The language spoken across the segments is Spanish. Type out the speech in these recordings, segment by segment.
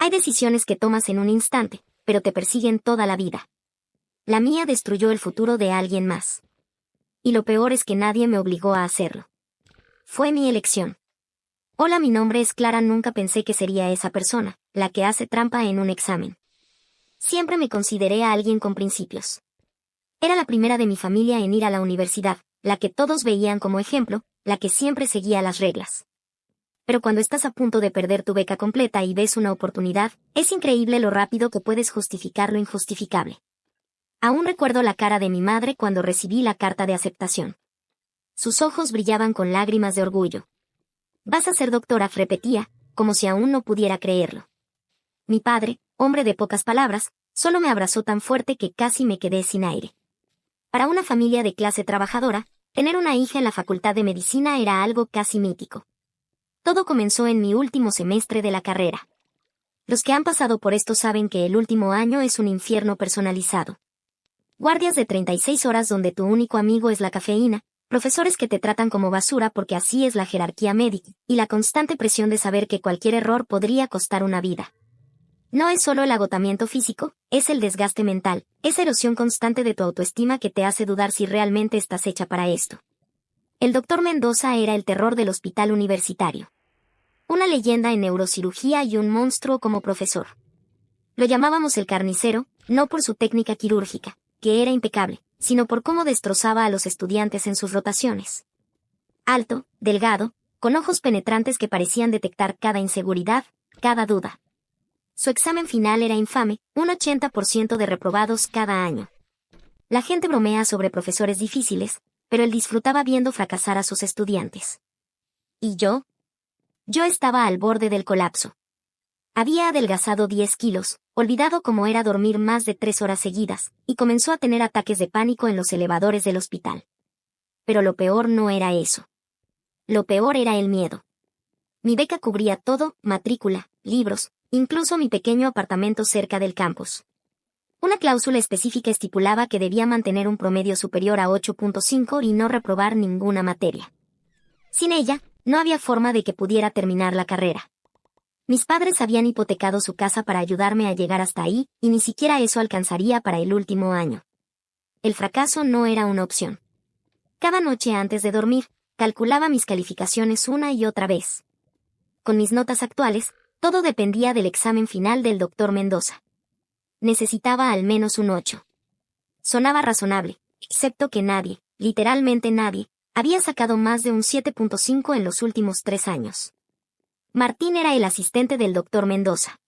Hay decisiones que tomas en un instante, pero te persiguen toda la vida. La mía destruyó el futuro de alguien más. Y lo peor es que nadie me obligó a hacerlo. Fue mi elección. Hola, mi nombre es Clara. Nunca pensé que sería esa persona, la que hace trampa en un examen. Siempre me consideré a alguien con principios. Era la primera de mi familia en ir a la universidad, la que todos veían como ejemplo, la que siempre seguía las reglas. Pero cuando estás a punto de perder tu beca completa y ves una oportunidad, es increíble lo rápido que puedes justificar lo injustificable. Aún recuerdo la cara de mi madre cuando recibí la carta de aceptación. Sus ojos brillaban con lágrimas de orgullo. «Vas a ser doctora», repetía, como si aún no pudiera creerlo. Mi padre, hombre de pocas palabras, solo me abrazó tan fuerte que casi me quedé sin aire. Para una familia de clase trabajadora, tener una hija en la Facultad de Medicina era algo casi mítico. Todo comenzó en mi último semestre de la carrera. Los que han pasado por esto saben que el último año es un infierno personalizado. Guardias de 36 horas donde tu único amigo es la cafeína, profesores que te tratan como basura porque así es la jerarquía médica, y la constante presión de saber que cualquier error podría costar una vida. No es solo el agotamiento físico, es el desgaste mental, esa erosión constante de tu autoestima que te hace dudar si realmente estás hecha para esto. El doctor Mendoza era el terror del hospital universitario. Una leyenda en neurocirugía y un monstruo como profesor. Lo llamábamos el carnicero, no por su técnica quirúrgica, que era impecable, sino por cómo destrozaba a los estudiantes en sus rotaciones. Alto, delgado, con ojos penetrantes que parecían detectar cada inseguridad, cada duda. Su examen final era infame, un 80% de reprobados cada año. La gente bromea sobre profesores difíciles, pero él disfrutaba viendo fracasar a sus estudiantes. ¿Y yo? Yo estaba al borde del colapso. Había adelgazado 10 kilos, olvidado cómo era dormir más de 3 horas seguidas, y comenzó a tener ataques de pánico en los elevadores del hospital. Pero lo peor no era eso. Lo peor era el miedo. Mi beca cubría todo, matrícula, libros, incluso mi pequeño apartamento cerca del campus. Una cláusula específica estipulaba que debía mantener un promedio superior a 8.5 y no reprobar ninguna materia. Sin ella, no había forma de que pudiera terminar la carrera. Mis padres habían hipotecado su casa para ayudarme a llegar hasta ahí, y ni siquiera eso alcanzaría para el último año. El fracaso no era una opción. Cada noche antes de dormir, calculaba mis calificaciones una y otra vez. Con mis notas actuales, todo dependía del examen final del doctor Mendoza. Necesitaba al menos un 8. Sonaba razonable, excepto que nadie, literalmente nadie, había sacado más de un 7.5 en los últimos 3 años. Martín era el asistente del doctor Mendoza.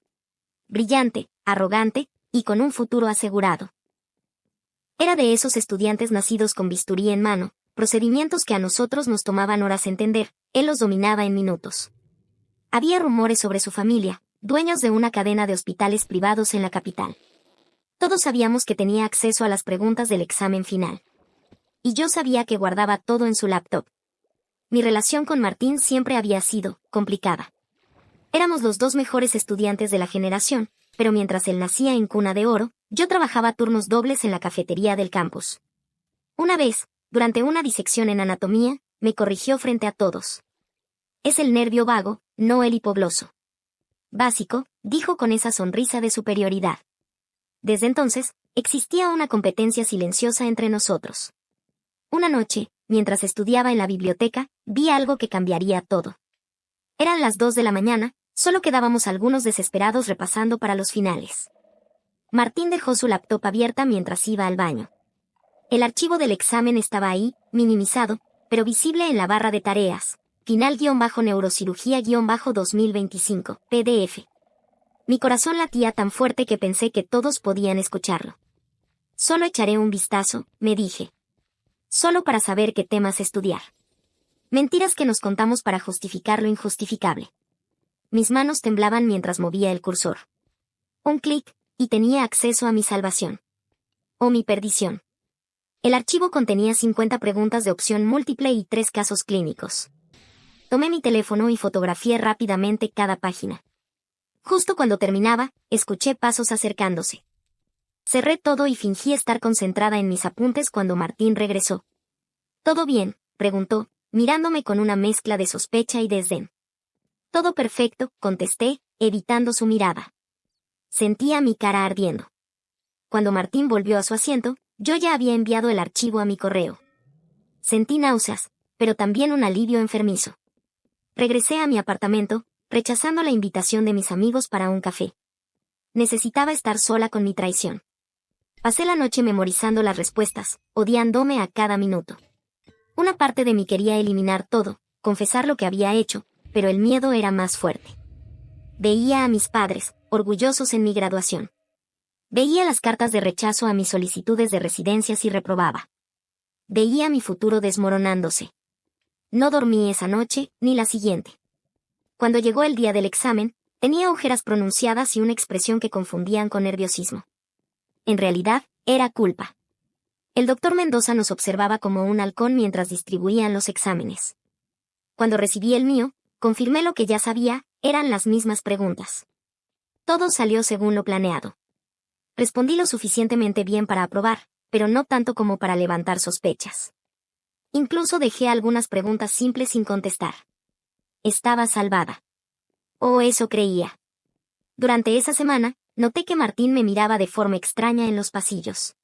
Brillante, arrogante, y con un futuro asegurado. Era de esos estudiantes nacidos con bisturí en mano, procedimientos que a nosotros nos tomaban horas entender, él los dominaba en minutos. Había rumores sobre su familia, dueños de una cadena de hospitales privados en la capital. Todos sabíamos que tenía acceso a las preguntas del examen final. Y yo sabía que guardaba todo en su laptop. Mi relación con Martín siempre había sido complicada. Éramos los 2 mejores estudiantes de la generación, pero mientras él nacía en cuna de oro, yo trabajaba turnos dobles en la cafetería del campus. Una vez, durante una disección en anatomía, me corrigió frente a todos. Es el nervio vago, no el hipogloso. Básico, dijo con esa sonrisa de superioridad. Desde entonces, existía una competencia silenciosa entre nosotros. Una noche, mientras estudiaba en la biblioteca, vi algo que cambiaría todo. Eran las 2 de la mañana, solo quedábamos algunos desesperados repasando para los finales. Martín dejó su laptop abierta mientras iba al baño. El archivo del examen estaba ahí, minimizado, pero visible en la barra de tareas. Final-neurocirugía-2025, PDF. Mi corazón latía tan fuerte que pensé que todos podían escucharlo. Solo echaré un vistazo, me dije. Solo para saber qué temas estudiar. Mentiras que nos contamos para justificar lo injustificable. Mis manos temblaban mientras movía el cursor. Un clic, y tenía acceso a mi salvación. O mi perdición. El archivo contenía 50 preguntas de opción múltiple y 3 casos clínicos. Tomé mi teléfono y fotografié rápidamente cada página. Justo cuando terminaba, escuché pasos acercándose. Cerré todo y fingí estar concentrada en mis apuntes cuando Martín regresó. ¿Todo bien?, preguntó, mirándome con una mezcla de sospecha y desdén. Todo perfecto, contesté, evitando su mirada. Sentía mi cara ardiendo. Cuando Martín volvió a su asiento, yo ya había enviado el archivo a mi correo. Sentí náuseas, pero también un alivio enfermizo. Regresé a mi apartamento, rechazando la invitación de mis amigos para un café. Necesitaba estar sola con mi traición. Pasé la noche memorizando las respuestas, odiándome a cada minuto. Una parte de mí quería eliminar todo, confesar lo que había hecho, pero el miedo era más fuerte. Veía a mis padres, orgullosos en mi graduación. Veía las cartas de rechazo a mis solicitudes de residencias y reprobaba. Veía mi futuro desmoronándose. No dormí esa noche, ni la siguiente. Cuando llegó el día del examen, tenía ojeras pronunciadas y una expresión que confundían con nerviosismo. En realidad, era culpa. El doctor Mendoza nos observaba como un halcón mientras distribuían los exámenes. Cuando recibí el mío, confirmé lo que ya sabía, eran las mismas preguntas. Todo salió según lo planeado. Respondí lo suficientemente bien para aprobar, pero no tanto como para levantar sospechas. Incluso dejé algunas preguntas simples sin contestar. Estaba salvada. O eso creía. Durante esa semana, noté que Martín me miraba de forma extraña en los pasillos.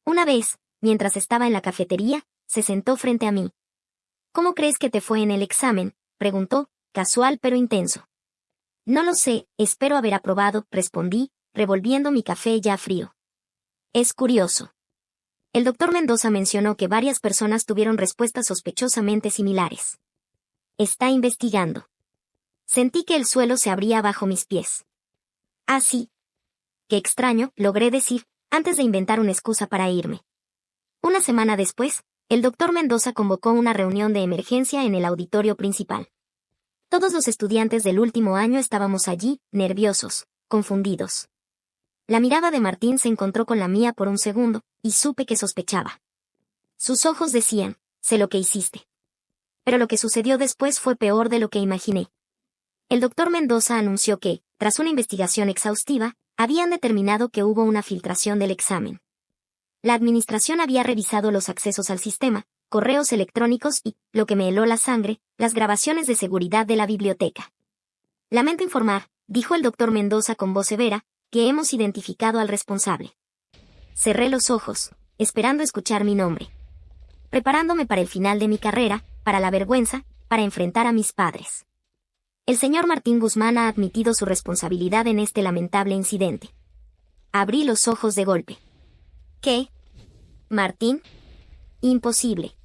Una vez, mientras estaba en la cafetería, se sentó frente a mí. ¿Cómo crees que te fue en el examen?, preguntó, casual pero intenso. No lo sé, espero haber aprobado, respondí, revolviendo mi café ya frío. Es curioso. El doctor Mendoza mencionó que varias personas tuvieron respuestas sospechosamente similares. Está investigando. Sentí que el suelo se abría bajo mis pies. Ah, sí. Qué extraño, logré decir, antes de inventar una excusa para irme. Una semana después, el doctor Mendoza convocó una reunión de emergencia en el auditorio principal. Todos los estudiantes del último año estábamos allí, nerviosos, confundidos. La mirada de Martín se encontró con la mía por un segundo, y supe que sospechaba. Sus ojos decían, sé lo que hiciste. Pero lo que sucedió después fue peor de lo que imaginé. El doctor Mendoza anunció que, tras una investigación exhaustiva, habían determinado que hubo una filtración del examen. La administración había revisado los accesos al sistema, correos electrónicos y, lo que me heló la sangre, las grabaciones de seguridad de la biblioteca. Lamento informar, dijo el doctor Mendoza con voz severa, que hemos identificado al responsable. Cerré los ojos, esperando escuchar mi nombre. Preparándome para el final de mi carrera, para la vergüenza, para enfrentar a mis padres. El señor Martín Guzmán ha admitido su responsabilidad en este lamentable incidente. Abrí los ojos de golpe. ¿Qué? ¿Martín? Imposible.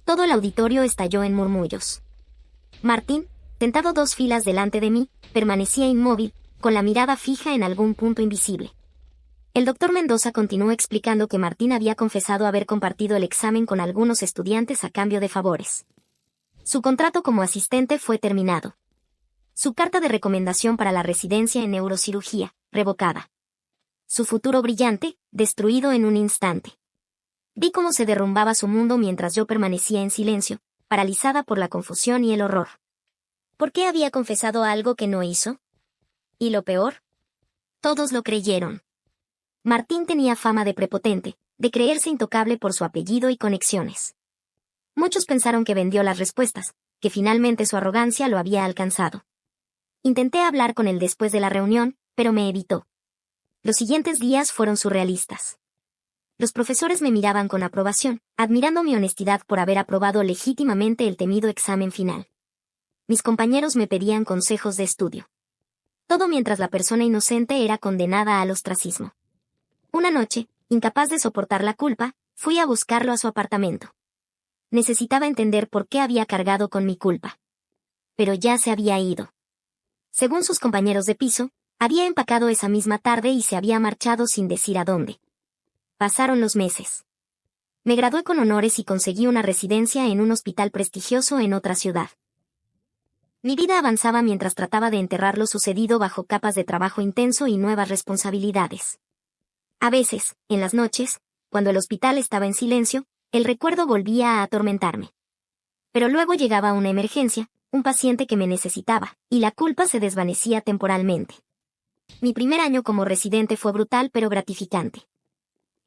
Todo el auditorio estalló en murmullos. Martín, sentado 2 filas delante de mí, permanecía inmóvil, con la mirada fija en algún punto invisible. El doctor Mendoza continuó explicando que Martín había confesado haber compartido el examen con algunos estudiantes a cambio de favores. Su contrato como asistente fue terminado. Su carta de recomendación para la residencia en neurocirugía, revocada. Su futuro brillante, destruido en un instante. Vi cómo se derrumbaba su mundo mientras yo permanecía en silencio, paralizada por la confusión y el horror. ¿Por qué había confesado algo que no hizo? ¿Y lo peor? Todos lo creyeron. Martín tenía fama de prepotente, de creerse intocable por su apellido y conexiones. Muchos pensaron que vendió las respuestas, que finalmente su arrogancia lo había alcanzado. Intenté hablar con él después de la reunión, pero me evitó. Los siguientes días fueron surrealistas. Los profesores me miraban con aprobación, admirando mi honestidad por haber aprobado legítimamente el temido examen final. Mis compañeros me pedían consejos de estudio. Todo mientras la persona inocente era condenada al ostracismo. Una noche, incapaz de soportar la culpa, fui a buscarlo a su apartamento. Necesitaba entender por qué había cargado con mi culpa. Pero ya se había ido. Según sus compañeros de piso, había empacado esa misma tarde y se había marchado sin decir a dónde. Pasaron los meses. Me gradué con honores y conseguí una residencia en un hospital prestigioso en otra ciudad. Mi vida avanzaba mientras trataba de enterrar lo sucedido bajo capas de trabajo intenso y nuevas responsabilidades. A veces, en las noches, cuando el hospital estaba en silencio, el recuerdo volvía a atormentarme. Pero luego llegaba una emergencia, un paciente que me necesitaba, y la culpa se desvanecía temporalmente. Mi primer año como residente fue brutal pero gratificante.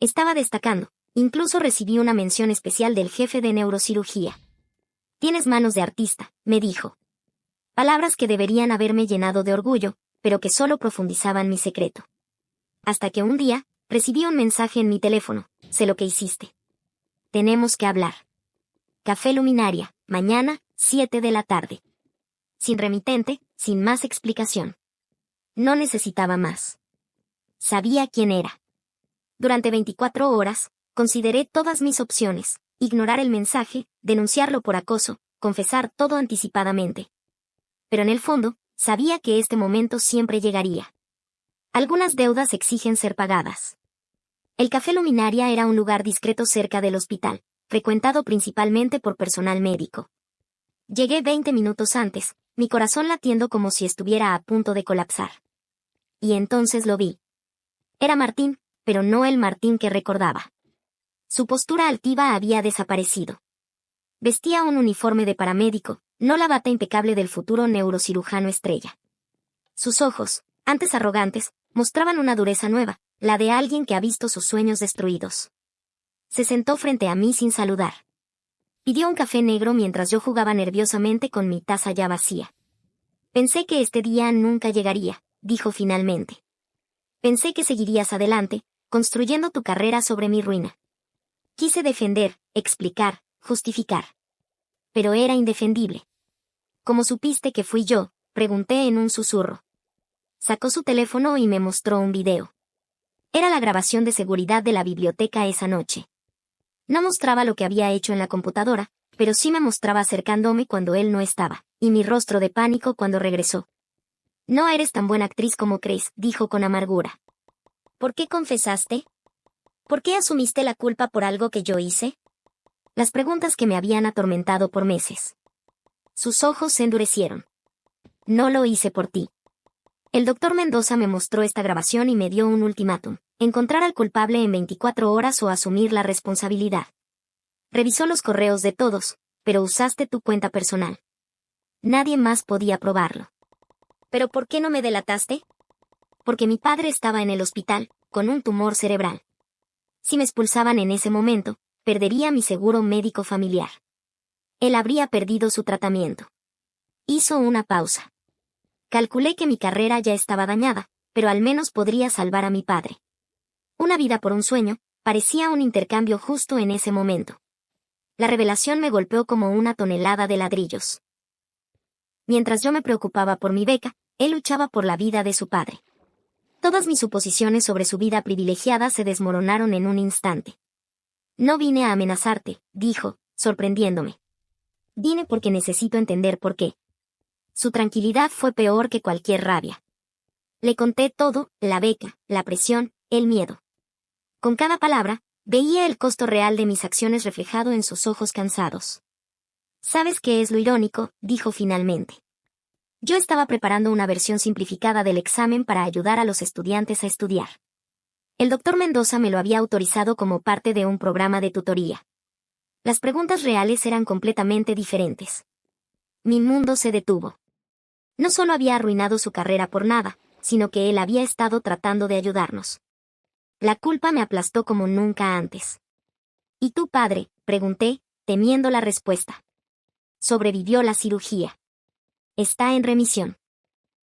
Estaba destacando, incluso recibí una mención especial del jefe de neurocirugía. Tienes manos de artista, me dijo. Palabras que deberían haberme llenado de orgullo, pero que solo profundizaban mi secreto. Hasta que un día, recibí un mensaje en mi teléfono: sé lo que hiciste. Tenemos que hablar. Café Luminaria, mañana, 7 de la tarde. Sin remitente, sin más explicación. No necesitaba más. Sabía quién era. Durante 24 horas, consideré todas mis opciones: ignorar el mensaje, denunciarlo por acoso, confesar todo anticipadamente. Pero en el fondo, sabía que este momento siempre llegaría. Algunas deudas exigen ser pagadas. El Café Luminaria era un lugar discreto cerca del hospital, frecuentado principalmente por personal médico. Llegué 20 minutos antes, mi corazón latiendo como si estuviera a punto de colapsar. Y entonces lo vi. Era Martín, pero no el Martín que recordaba. Su postura altiva había desaparecido. Vestía un uniforme de paramédico, no la bata impecable del futuro neurocirujano estrella. Sus ojos, antes arrogantes, mostraban una dureza nueva, la de alguien que ha visto sus sueños destruidos. Se sentó frente a mí sin saludar. Pidió un café negro mientras yo jugaba nerviosamente con mi taza ya vacía. Pensé que este día nunca llegaría, dijo finalmente. Pensé que seguirías adelante, construyendo tu carrera sobre mi ruina. Quise defender, explicar, justificar. Pero era indefendible. ¿Cómo supiste que fui yo?, pregunté en un susurro. Sacó su teléfono y me mostró un video. Era la grabación de seguridad de la biblioteca esa noche. No mostraba lo que había hecho en la computadora, pero sí me mostraba acercándome cuando él no estaba, y mi rostro de pánico cuando regresó. No eres tan buena actriz como crees, dijo con amargura. ¿Por qué confesaste? ¿Por qué asumiste la culpa por algo que yo hice? Las preguntas que me habían atormentado por meses. Sus ojos se endurecieron. No lo hice por ti. El doctor Mendoza me mostró esta grabación y me dio un ultimátum: encontrar al culpable en 24 horas o asumir la responsabilidad. Revisó los correos de todos, pero usaste tu cuenta personal. Nadie más podía probarlo. ¿Pero por qué no me delataste? Porque mi padre estaba en el hospital, con un tumor cerebral. Si me expulsaban en ese momento, perdería mi seguro médico familiar. Él habría perdido su tratamiento. Hizo una pausa. Calculé que mi carrera ya estaba dañada, pero al menos podría salvar a mi padre. Una vida por un sueño, parecía un intercambio justo en ese momento. La revelación me golpeó como una tonelada de ladrillos. Mientras yo me preocupaba por mi beca, él luchaba por la vida de su padre. Todas mis suposiciones sobre su vida privilegiada se desmoronaron en un instante. No vine a amenazarte, dijo, sorprendiéndome. Vine porque necesito entender por qué. Su tranquilidad fue peor que cualquier rabia. Le conté todo: la beca, la presión, el miedo. Con cada palabra, veía el costo real de mis acciones reflejado en sus ojos cansados. ¿Sabes qué es lo irónico?, dijo finalmente. Yo estaba preparando una versión simplificada del examen para ayudar a los estudiantes a estudiar. El doctor Mendoza me lo había autorizado como parte de un programa de tutoría. Las preguntas reales eran completamente diferentes. Mi mundo se detuvo. No solo había arruinado su carrera por nada, sino que él había estado tratando de ayudarnos. La culpa me aplastó como nunca antes. ¿Y tu padre?, pregunté, temiendo la respuesta. Sobrevivió la cirugía. Está en remisión.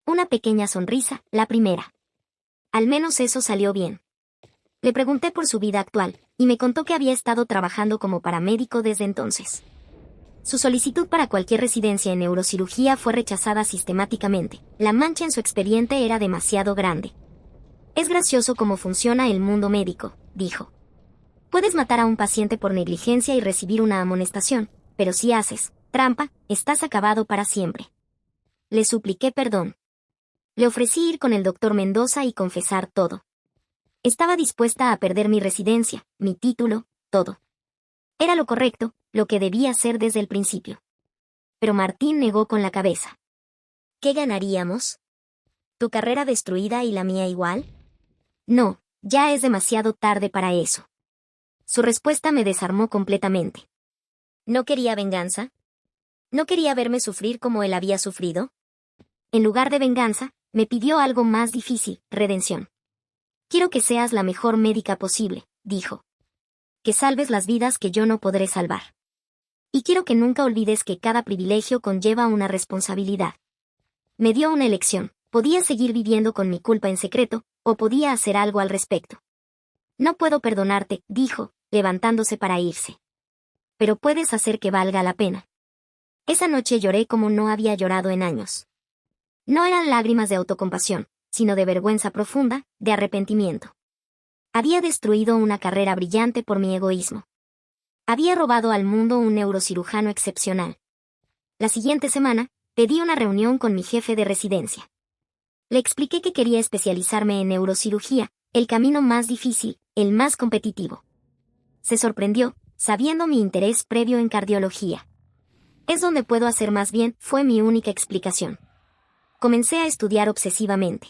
Una pequeña sonrisa, la primera. Al menos eso salió bien. Le pregunté por su vida actual, y me contó que había estado trabajando como paramédico desde entonces. Su solicitud para cualquier residencia en neurocirugía fue rechazada sistemáticamente. La mancha en su expediente era demasiado grande. Es gracioso cómo funciona el mundo médico, dijo. Puedes matar a un paciente por negligencia y recibir una amonestación, pero si haces trampa, estás acabado para siempre. Le supliqué perdón. Le ofrecí ir con el doctor Mendoza y confesar todo. Estaba dispuesta a perder mi residencia, mi título, todo. Era lo correcto, lo que debía hacer desde el principio. Pero Martín negó con la cabeza. ¿Qué ganaríamos? ¿Tu carrera destruida y la mía igual? No, ya es demasiado tarde para eso. Su respuesta me desarmó completamente. ¿No quería venganza? ¿No quería verme sufrir como él había sufrido? En lugar de venganza, me pidió algo más difícil: redención. Quiero que seas la mejor médica posible, dijo. Que salves las vidas que yo no podré salvar. Y quiero que nunca olvides que cada privilegio conlleva una responsabilidad. Me dio una elección: Podía seguir viviendo con mi culpa en secreto, o podía hacer algo al respecto. No puedo perdonarte, dijo, levantándose para irse. Pero puedes hacer que valga la pena. Esa noche lloré como no había llorado en años. No eran lágrimas de autocompasión, sino de vergüenza profunda, de arrepentimiento. Había destruido una carrera brillante por mi egoísmo. Había robado al mundo un neurocirujano excepcional. La siguiente semana, pedí una reunión con mi jefe de residencia. Le expliqué que quería especializarme en neurocirugía, el camino más difícil, el más competitivo. Se sorprendió, sabiendo mi interés previo en cardiología. Es donde puedo hacer más bien, fue mi única explicación. Comencé a estudiar obsesivamente.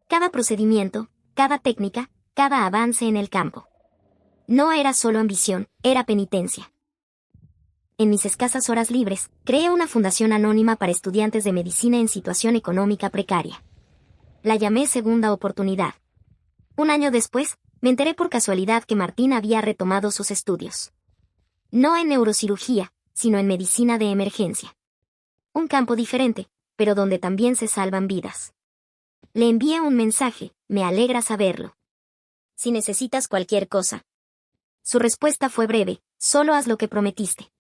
Cada procedimiento, cada técnica, cada avance en el campo. No era solo ambición, era penitencia. En mis escasas horas libres, creé una fundación anónima para estudiantes de medicina en situación económica precaria. La llamé Segunda Oportunidad. Un año después, me enteré por casualidad que Martín había retomado sus estudios. No en neurocirugía, sino en medicina de emergencia. Un campo diferente, pero donde también se salvan vidas. Le envié un mensaje, me alegra saberlo. Si necesitas cualquier cosa. Su respuesta fue breve, solo haz lo que prometiste.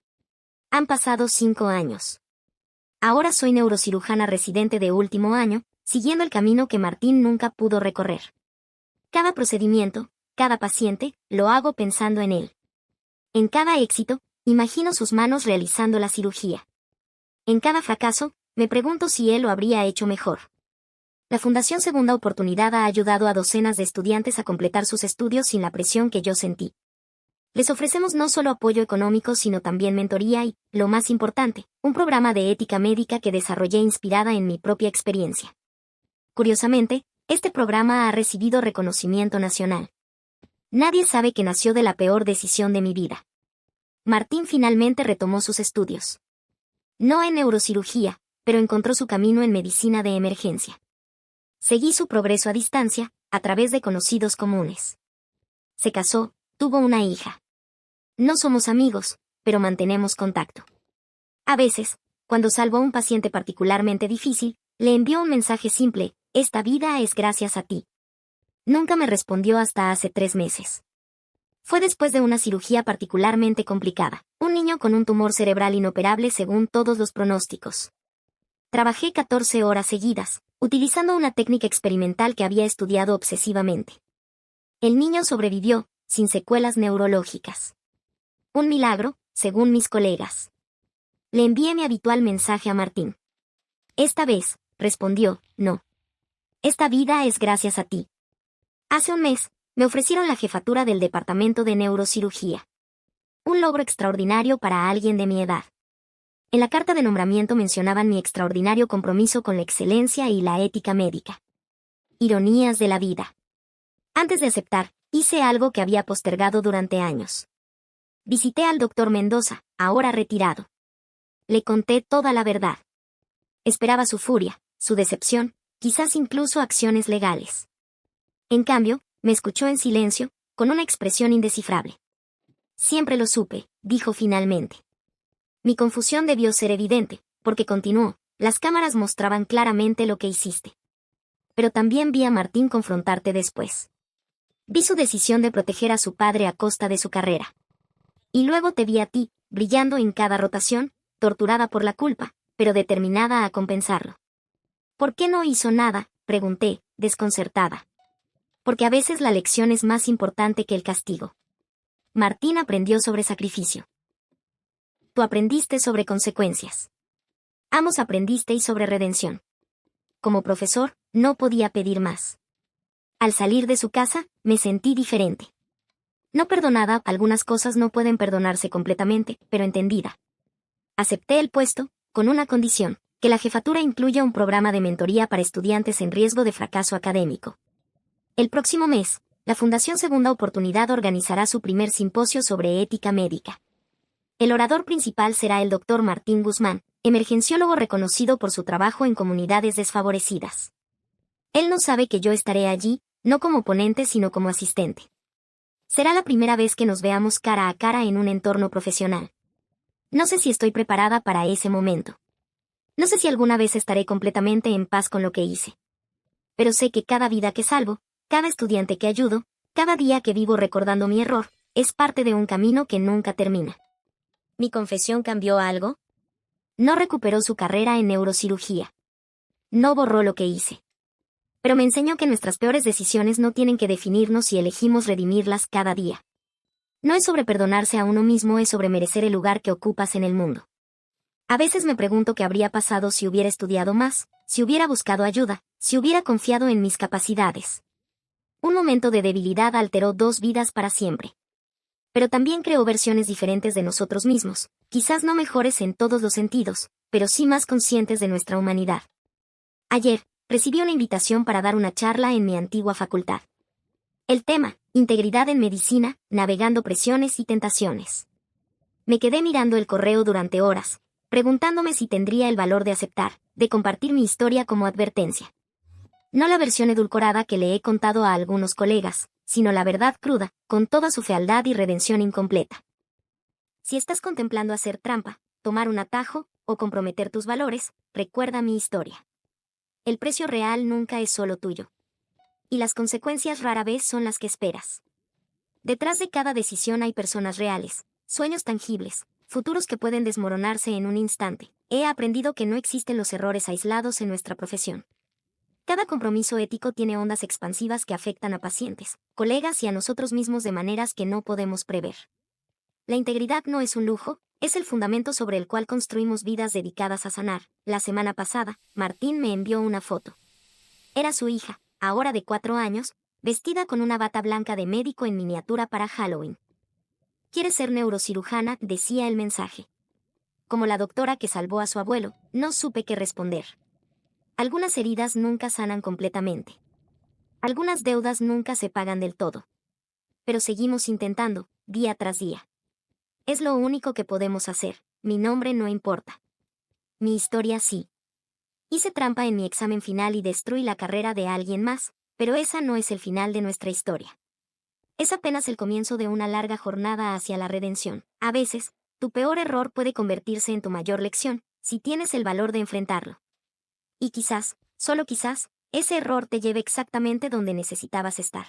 Han pasado 5 años. Ahora soy neurocirujana residente de último año, siguiendo el camino que Martín nunca pudo recorrer. Cada procedimiento, cada paciente, lo hago pensando en él. En cada éxito, imagino sus manos realizando la cirugía. En cada fracaso, me pregunto si él lo habría hecho mejor. La Fundación Segunda Oportunidad ha ayudado a docenas de estudiantes a completar sus estudios sin la presión que yo sentí. Les ofrecemos no solo apoyo económico sino también mentoría y, lo más importante, un programa de ética médica que desarrollé inspirada en mi propia experiencia. Curiosamente, este programa ha recibido reconocimiento nacional. Nadie sabe que nació de la peor decisión de mi vida. Martín finalmente retomó sus estudios. No en neurocirugía, pero encontró su camino en medicina de emergencia. Seguí su progreso a distancia, a través de conocidos comunes. Se casó, tuvo una hija. No somos amigos, pero mantenemos contacto. A veces, cuando salvo a un paciente particularmente difícil, le envío un mensaje simple: esta vida es gracias a ti. Nunca me respondió hasta hace 3 meses. Fue después de una cirugía particularmente complicada, un niño con un tumor cerebral inoperable según todos los pronósticos. Trabajé 14 horas seguidas, utilizando una técnica experimental que había estudiado obsesivamente. El niño sobrevivió, sin secuelas neurológicas. Un milagro, según mis colegas. Le envié mi habitual mensaje a Martín. Esta vez, respondió, no. Esta vida es gracias a ti. Hace un mes, me ofrecieron la jefatura del departamento de neurocirugía. Un logro extraordinario para alguien de mi edad. En la carta de nombramiento mencionaban mi extraordinario compromiso con la excelencia y la ética médica. Ironías de la vida. Antes de aceptar, hice algo que había postergado durante años. Visité al doctor Mendoza, ahora retirado. Le conté toda la verdad. Esperaba su furia, su decepción, quizás incluso acciones legales. En cambio, me escuchó en silencio, con una expresión indescifrable. Siempre lo supe, dijo finalmente. Mi confusión debió ser evidente, porque continuó, las cámaras mostraban claramente lo que hiciste. Pero también vi a Martín confrontarte después. Vi su decisión de proteger a su padre a costa de su carrera. Y luego te vi a ti, brillando en cada rotación, torturada por la culpa, pero determinada a compensarlo. ¿Por qué no hizo nada?, pregunté, desconcertada. Porque a veces la lección es más importante que el castigo. Martín aprendió sobre sacrificio. Tú aprendiste sobre consecuencias. Ambos aprendisteis sobre redención. Como profesor, no podía pedir más. Al salir de su casa, me sentí diferente. No perdonada, algunas cosas no pueden perdonarse completamente, pero entendida. Acepté el puesto, con una condición, que la jefatura incluya un programa de mentoría para estudiantes en riesgo de fracaso académico. El próximo mes, la Fundación Segunda Oportunidad organizará su primer simposio sobre ética médica. El orador principal será el Dr. Martín Guzmán, emergenciólogo reconocido por su trabajo en comunidades desfavorecidas. Él no sabe que yo estaré allí, no como ponente sino como asistente. Será la primera vez que nos veamos cara a cara en un entorno profesional. No sé si estoy preparada para ese momento. No sé si alguna vez estaré completamente en paz con lo que hice. Pero sé que cada vida que salvo, cada estudiante que ayudo, cada día que vivo recordando mi error, es parte de un camino que nunca termina. ¿Mi confesión cambió algo? No recuperó su carrera en neurocirugía. No borró lo que hice. Pero me enseñó que nuestras peores decisiones no tienen que definirnos si elegimos redimirlas cada día. No es sobre perdonarse a uno mismo, es sobre merecer el lugar que ocupas en el mundo. A veces me pregunto qué habría pasado si hubiera estudiado más, si hubiera buscado ayuda, si hubiera confiado en mis capacidades. Un momento de debilidad alteró 2 vidas para siempre. Pero también creó versiones diferentes de nosotros mismos, quizás no mejores en todos los sentidos, pero sí más conscientes de nuestra humanidad. Ayer, recibí una invitación para dar una charla en mi antigua facultad. El tema, integridad en medicina, navegando presiones y tentaciones. Me quedé mirando el correo durante horas, preguntándome si tendría el valor de aceptar, de compartir mi historia como advertencia. No la versión edulcorada que le he contado a algunos colegas, sino la verdad cruda, con toda su fealdad y redención incompleta. Si estás contemplando hacer trampa, tomar un atajo, o comprometer tus valores, recuerda mi historia. El precio real nunca es solo tuyo. Y las consecuencias rara vez son las que esperas. Detrás de cada decisión hay personas reales, sueños tangibles, futuros que pueden desmoronarse en un instante. He aprendido que no existen los errores aislados en nuestra profesión. Cada compromiso ético tiene ondas expansivas que afectan a pacientes, colegas y a nosotros mismos de maneras que no podemos prever. La integridad no es un lujo, es el fundamento sobre el cual construimos vidas dedicadas a sanar. La semana pasada, Martín me envió una foto. Era su hija, ahora de 4 años, vestida con una bata blanca de médico en miniatura para Halloween. ¿Quieres ser neurocirujana?, decía el mensaje. Como la doctora que salvó a su abuelo, no supe qué responder. Algunas heridas nunca sanan completamente. Algunas deudas nunca se pagan del todo. Pero seguimos intentando, día tras día. Es lo único que podemos hacer. Mi nombre no importa. Mi historia sí. Hice trampa en mi examen final y destruí la carrera de alguien más, pero esa no es el final de nuestra historia. Es apenas el comienzo de una larga jornada hacia la redención. A veces, tu peor error puede convertirse en tu mayor lección, si tienes el valor de enfrentarlo. Y quizás, solo quizás, ese error te lleve exactamente donde necesitabas estar.